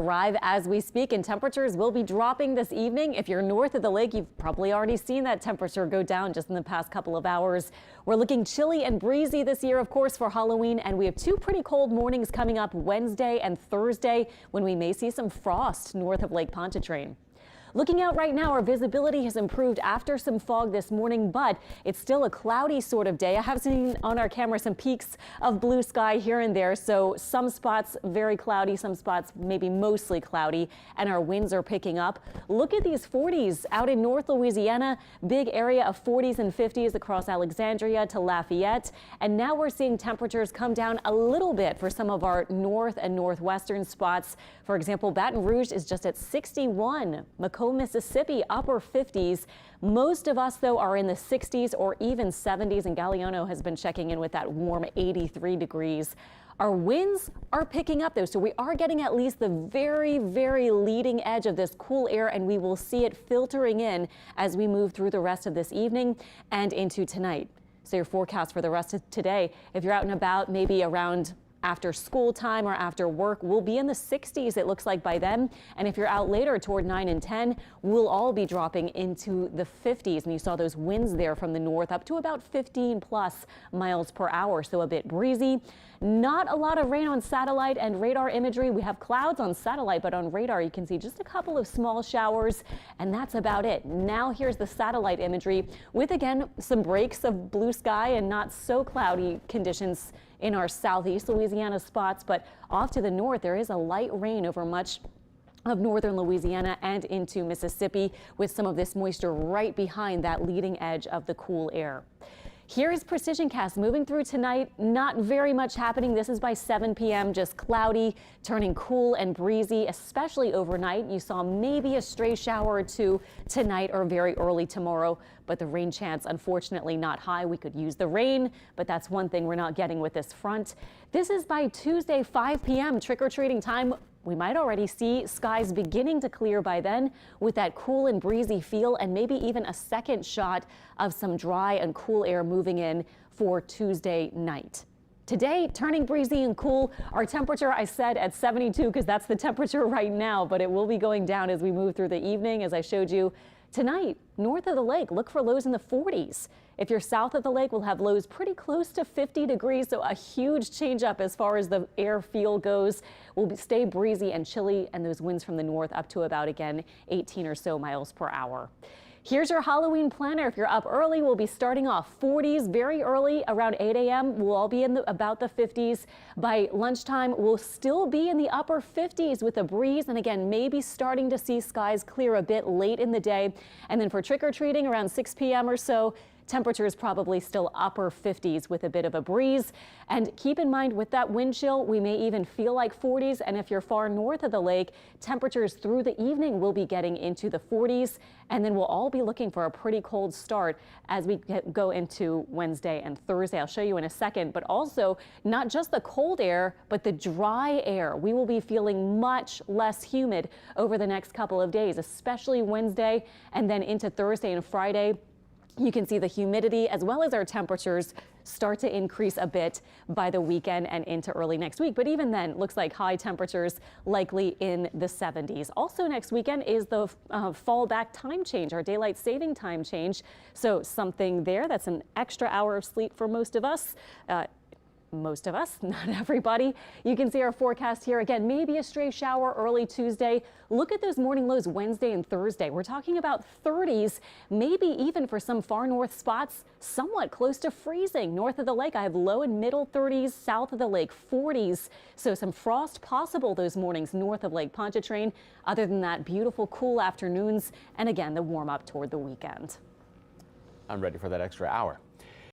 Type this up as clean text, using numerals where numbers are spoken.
Arrive as we speak, and temperatures will be dropping this evening. If you're north of the lake, you've probably already seen that temperature go down just in the past couple of hours. We're looking chilly and breezy this year, of course, for Halloween, and we have two pretty cold mornings coming up Wednesday and Thursday when we may see some frost north of Lake Pontchartrain. Looking out right now, our visibility has improved after some fog this morning, but it's still a cloudy sort of day. I have seen on our camera some peaks of blue sky here and there, so some spots very cloudy, some spots maybe mostly cloudy, and our winds are picking up. Look at these 40s out in North Louisiana, big area of 40s and 50s across Alexandria to Lafayette, and now we're seeing temperatures come down a little bit for some of our north and northwestern spots. For example, Baton Rouge is just at 61. Mississippi, upper 50s. Most of us, though, are in the 60s or even 70s, and Galliano has been checking in with that warm 83 degrees. Our winds are picking up, though, so we are getting at least the very, very leading edge of this cool air, and we will see it filtering in as we move through the rest of this evening and into tonight. So your forecast for the rest of today, if you're out and about, maybe around after school time or after work, we'll be in the 60s, it looks like, by then. And if you're out later toward 9 and 10, we'll all be dropping into the 50s. And you saw those winds there from the north up to about 15 plus miles per hour. So a bit breezy. Not a lot of rain on satellite and radar imagery. We have clouds on satellite, but on radar you can see just a couple of small showers, and that's about it. Now here's the satellite imagery with, again, some breaks of blue sky and not so cloudy conditions in our southeast Louisiana spots, but off to the north there is a light rain over much of northern Louisiana and into Mississippi, with some of this moisture right behind that leading edge of the cool air. Here is Precision Cast moving through tonight. Not very much happening. This is by 7 p.m. Just cloudy, turning cool and breezy, especially overnight. You saw maybe a stray shower or two tonight or very early tomorrow, but the rain chance, unfortunately, not high. We could use the rain, but that's one thing we're not getting with this front. This is by Tuesday, 5 p.m. trick-or-treating time. We might already see skies beginning to clear by then with that cool and breezy feel, and maybe even a second shot of some dry and cool air moving in for Tuesday night. Today, turning breezy and cool. Our temperature, I said, at 72 because that's the temperature right now, but it will be going down as we move through the evening, as I showed you. Tonight, north of the lake, look for lows in the 40s. If you're south of the lake, we'll have lows pretty close to 50 degrees, so a huge change up as far as the air feel goes. We'll stay breezy and chilly, and those winds from the north up to about, again, 18 or so miles per hour. Here's your Halloween planner. If you're up early, we'll be starting off 40s very early, around 8 a.m. We'll all be in about the 50s. By lunchtime, we'll still be in the upper 50s with a breeze, and again, maybe starting to see skies clear a bit late in the day. And then for trick-or-treating around 6 p.m. or so, temperatures probably still upper 50s with a bit of a breeze. And keep in mind, with that wind chill, we may even feel like 40s. And if you're far north of the lake, temperatures through the evening will be getting into the 40s. And then we'll all be looking for a pretty cold start as we go into Wednesday and Thursday. I'll show you in a second, but also not just the cold air, but the dry air. We will be feeling much less humid over the next couple of days, especially Wednesday and then into Thursday and Friday. You can see the humidity as well as our temperatures start to increase a bit by the weekend and into early next week. But even then, looks like high temperatures likely in the 70s. Also next weekend is the fallback time change, our daylight saving time change. So something there, that's an extra hour of sleep for most of us. Most of us, not everybody. You can see our forecast here. Again, maybe a stray shower early Tuesday. Look at those morning lows Wednesday and Thursday. We're talking about 30s, maybe even for some far north spots, somewhat close to freezing. North of the lake, I have low and middle 30s, south of the lake 40s. So some frost possible those mornings north of Lake Pontchartrain. Other than that, beautiful cool afternoons. And again, the warm up toward the weekend. I'm ready for that extra hour.